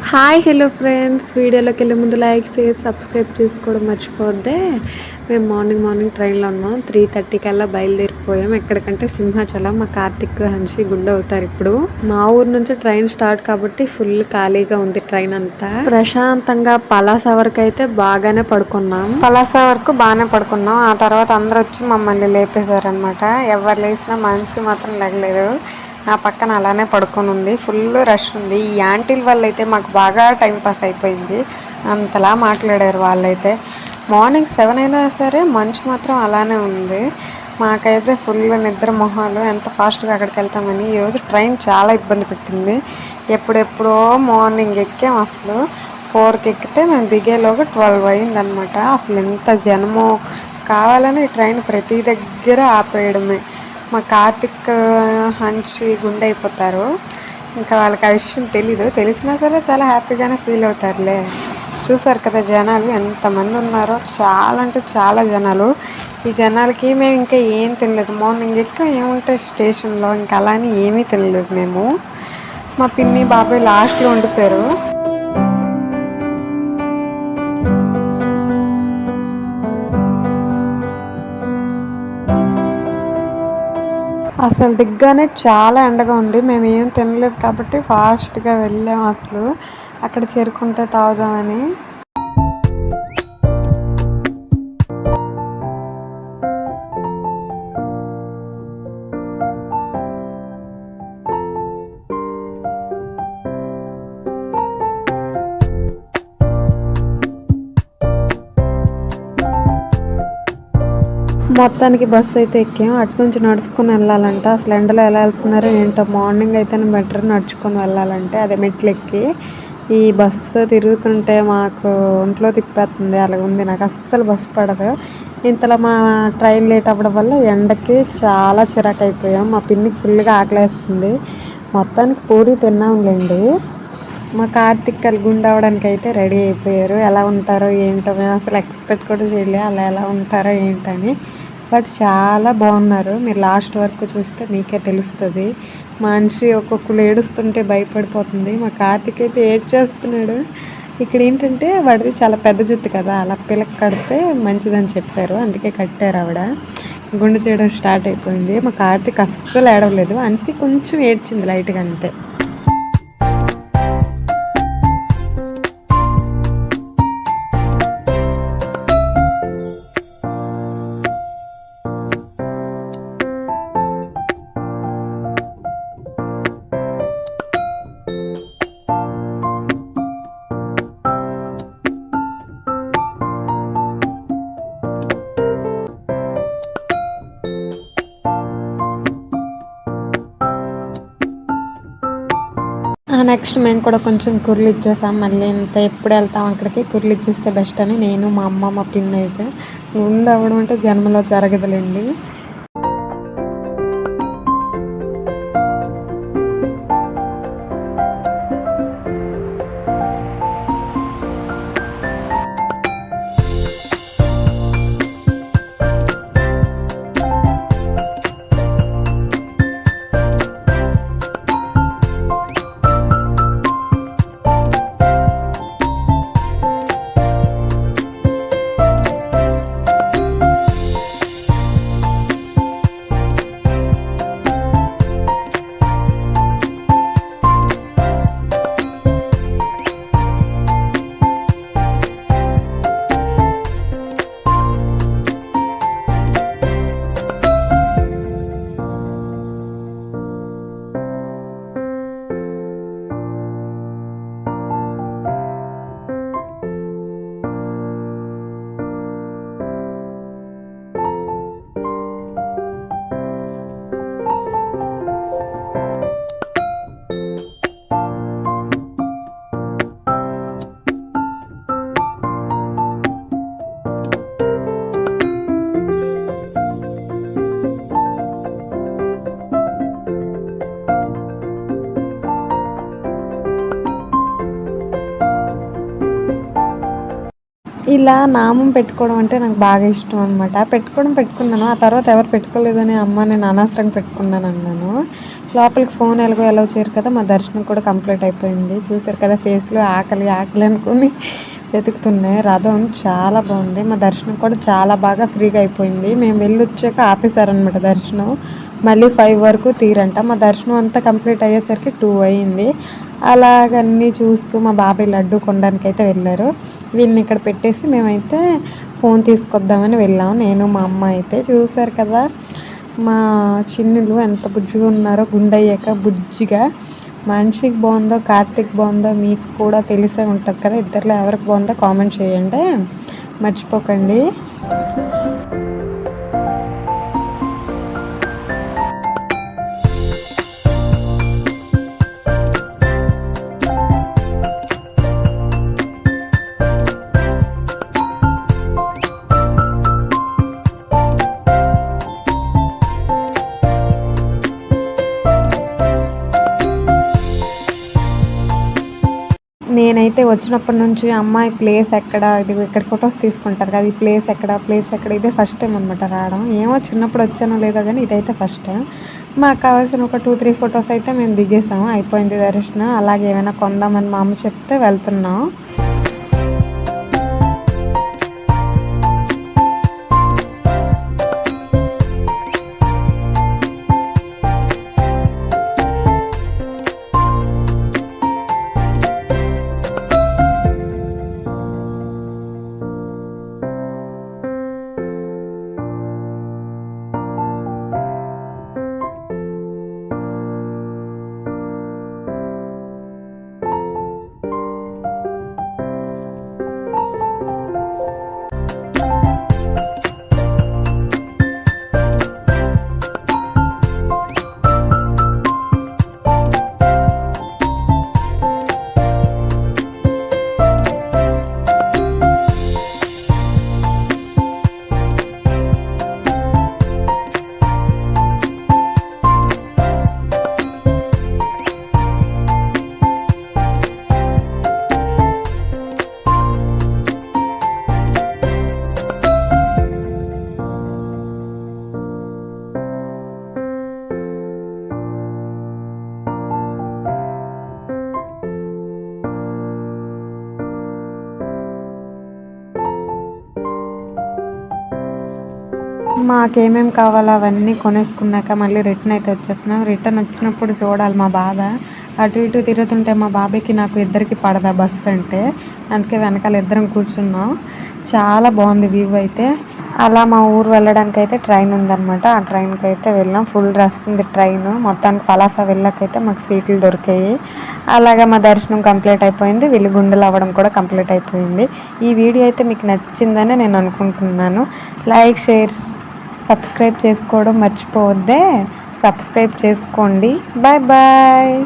Hi hello friends, వీడియోలోకి వెళ్ళే ముందు లైక్ చేసి సబ్స్క్రైబ్ చేసుకోవడం మర్చిపోద్దే. మేము మార్నింగ్ ట్రైన్లో ఉన్నాం. 3:30 కల్లా బయలుదేరిపోయాం. ఎక్కడికంటే సింహాచలం. మా కార్తిక్ హన్షి గుండె అవుతారు. ఇప్పుడు మా ఊరు నుంచి ట్రైన్ స్టార్ట్ కాబట్టి ఫుల్ ఖాళీగా ఉంది ట్రైన్ అంతా. ప్రశాంతంగా పలాస వరకు అయితే బాగానే పడుకున్నాం. ఆ తర్వాత అందరూ వచ్చి మమ్మల్ని లేపేశారనమాట. ఎవరు లేచినా మనిషి మాత్రం లేగలేదు. నా పక్కన అలానే పడుకొని ఉంది. ఫుల్ రష్ ఉంది. ఈ యాంటీల వల్ల అయితే మాకు బాగా టైం పాస్ అయిపోయింది. అంతలా మాట్లాడారు వాళ్ళైతే. మార్నింగ్ 7 అయినా సరే మంచు మాత్రం అలానే ఉంది. మాకైతే ఫుల్ నిద్ర మొహాలు. ఎంత ఫాస్ట్గా అక్కడికి వెళ్తామని. ఈరోజు ట్రైన్ చాలా ఇబ్బంది పెట్టింది. ఎప్పుడెప్పుడో మార్నింగ్ ఎక్కాం. అసలు 4కి ఎక్కితే మేము దిగేలోగా 12 అయిందనమాట. అసలు ఎంత జనమో. కావాలని ట్రైన్ ప్రతి దగ్గర ఆపేయడమే. మా కార్తిక్ హన్షి గుండె అయిపోతారు. ఇంకా వాళ్ళకి ఆ విషయం తెలీదు. తెలిసినా సరే చాలా హ్యాపీగానే ఫీల్ అవుతారులే. చూసారు కదా జనాలు ఎంతమంది ఉన్నారో. చాలా అంటే చాలా జనాలు. ఈ జనాలకి మేము ఇంకా ఏం తినలేదు. మార్నింగ్ ఎక్క ఏముంటాయి స్టేషన్లో, ఇంకా అలానే ఏమీ తినలేదు మేము. మా పిన్ని బాబాయ్ లాస్ట్లో ఉండిపోయారు. అసలు దిగ్గానే చాలా ఎండగా ఉంది. మేము ఏం తినలేదు కాబట్టి ఫాస్ట్గా వెళ్ళాము. అసలు అక్కడ చేరుకుంటే తాగుదామని. మొత్తానికి బస్సు అయితే ఎక్కాం. అటు నుంచి నడుచుకొని వెళ్ళాలంట. అసలు ఎండలో ఎలా వెళ్తున్నారో ఏంటో. మార్నింగ్ అయితేనే బెటర్ నడుచుకొని వెళ్ళాలంటే. అదే మెట్లు ఎక్కి. ఈ బస్సు తిరుగుతుంటే మాకు ఒంట్లో తిప్పేస్తుంది. అలాగ ఉంది. నాకు అస్సలు బస్సు పడదు. ఇంతలో మా ట్రైన్ లేట్ అవ్వడం వల్ల ఎండకి చాలా చిరాకు అయిపోయాం. మా పిన్నికి ఫుల్గా ఆకలేస్తుంది. మొత్తానికి పూరి తిన్నాంలేండి. మా కార్తిక్ గుండె అవ్వడానికి అయితే రెడీ అయిపోయారు. ఎలా ఉంటారో ఏంటో మేము అసలు ఎక్స్పెక్ట్ కూడా చేయలే అలా ఎలా ఉంటారో ఏంటని. బట్ చాలా బాగున్నారు. మీరు లాస్ట్ వరకు చూస్తే మీకే తెలుస్తుంది. మనిషి ఒక్కొక్కరు ఏడుస్తుంటే భయపడిపోతుంది. మా కార్తిక్ అయితే ఏడ్చేస్తున్నాడు. ఇక్కడ ఏంటంటే వాడిది చాలా పెద్ద జుట్టు కదా, అలా పిల్లకి కడితే మంచిదని చెప్పారు. అందుకే కట్టారు ఆవిడ. గుండె చేయడం స్టార్ట్ అయిపోయింది. మా కార్తిక్ అస్సలు ఏడవలేదు. అనిసి కొంచెం ఏడ్చింది లైట్గా అంతే. నెక్స్ట్ మేము కూడా కొంచెం కుర్లు ఇచ్చేసాం. మళ్ళీ ఇంత ఎప్పుడు వెళ్తాం అక్కడికి, కుర్లు ఇచ్చేస్తే బెస్ట్ అని నేను, మా అమ్మ, మా పిన్ని అయితే. ఉండవడం అంటే జన్మలో జరగదులేండి. ఇలా నామం పెట్టుకోవడం అంటే నాకు బాగా ఇష్టం అనమాట. పెట్టుకున్నాను. ఆ తర్వాత ఎవరు పెట్టుకోలేదని అమ్మ నేను అనవసరంగా పెట్టుకున్నాను అన్నాను. లోపలికి ఫోన్ ఎలాగో ఎలా చేయరు కదా, మా దర్శనం కూడా కంప్లీట్ అయిపోయింది. చూసారు కదా ఫేస్లో ఆకలి ఆకలి అనుకుని వెతుకుతున్నాయి. రథం చాలా బాగుంది. మా దర్శనం కూడా చాలా బాగా ఫ్రీగా అయిపోయింది. మేము వెళ్ళి వచ్చాక ఆపేశారనమాట దర్శనం. మళ్ళీ 5 వరకు తీరంట. మా దర్శనం అంతా కంప్లీట్ అయ్యేసరికి 2 అయ్యింది. అలాగన్నీ చూస్తూ మా బాబాయ్ లడ్డు కొనడానికి అయితే వెళ్ళారు. వీళ్ళని ఇక్కడ పెట్టేసి మేమైతే ఫోన్ తీసుకొద్దామని వెళ్ళాము. నేను మా అమ్మ అయితే చూసారు కదా మా చిన్నులు ఎంత బుజ్జిగా ఉన్నారో, గుండయ్యాక బుజ్జిగా. మనిషికి బాగుందో కార్తీక్ బాగుందో మీకు కూడా తెలిసే ఉంటుంది కదా. ఇద్దరిలో ఎవరికి బాగుందో కామెంట్ చేయండి, మర్చిపోకండి. నేనైతే వచ్చినప్పటి నుంచి అమ్మాయి ప్లేస్ ఎక్కడ, ఇది ఇక్కడ ఫొటోస్ తీసుకుంటారు కదా, ఈ ప్లేస్ ఎక్కడ ఇదే ఫస్ట్ టైం అనమాట రావడం. ఏమో చిన్నప్పుడు వచ్చానో లేదో కానీ ఇదైతే ఫస్ట్ టైం. మాకు కావాల్సిన ఒక 2-3 ఫొటోస్ అయితే మేము దిగేసాము. అయిపోయింది దర్శనం. అలాగే ఏమైనా కొందామని మా అమ్మ చెప్తే వెళ్తున్నాం. మాకేమేమి కావాలో అవన్నీ కొనేసుకున్నాక మళ్ళీ రిటర్న్ అయితే వచ్చేస్తున్నాం. రిటర్న్ వచ్చినప్పుడు చూడాలి మా బాధ. అటు ఇటు తిరుగుతుంటే మా బాబాయ్కి నాకు ఇద్దరికి పడదా బస్సు అంటే, అందుకే వెనకాల ఇద్దరం కూర్చున్నాం. చాలా బాగుంది వ్యూ అయితే. అలా మా ఊరు వెళ్ళడానికి అయితే ట్రైన్ ఉందన్నమాట. ఆ ట్రైన్కి అయితే వెళ్ళాం. ఫుల్ రష్ ఉంది ట్రైన్. మొత్తానికి పలాస వెళ్ళకైతే మాకు సీట్లు దొరికాయి. అలాగే మా దర్శనం కంప్లీట్ అయిపోయింది. వెలుగుండలు అవ్వడం కూడా కంప్లీట్ అయిపోయింది. ఈ వీడియో అయితే మీకు నచ్చిందని నేను అనుకుంటున్నాను. లైక్, షేర్, సబ్స్క్రైబ్ చేసుకోవడం మర్చిపోవద్దే. సబ్స్క్రైబ్ చేసుకోండి. Bye bye.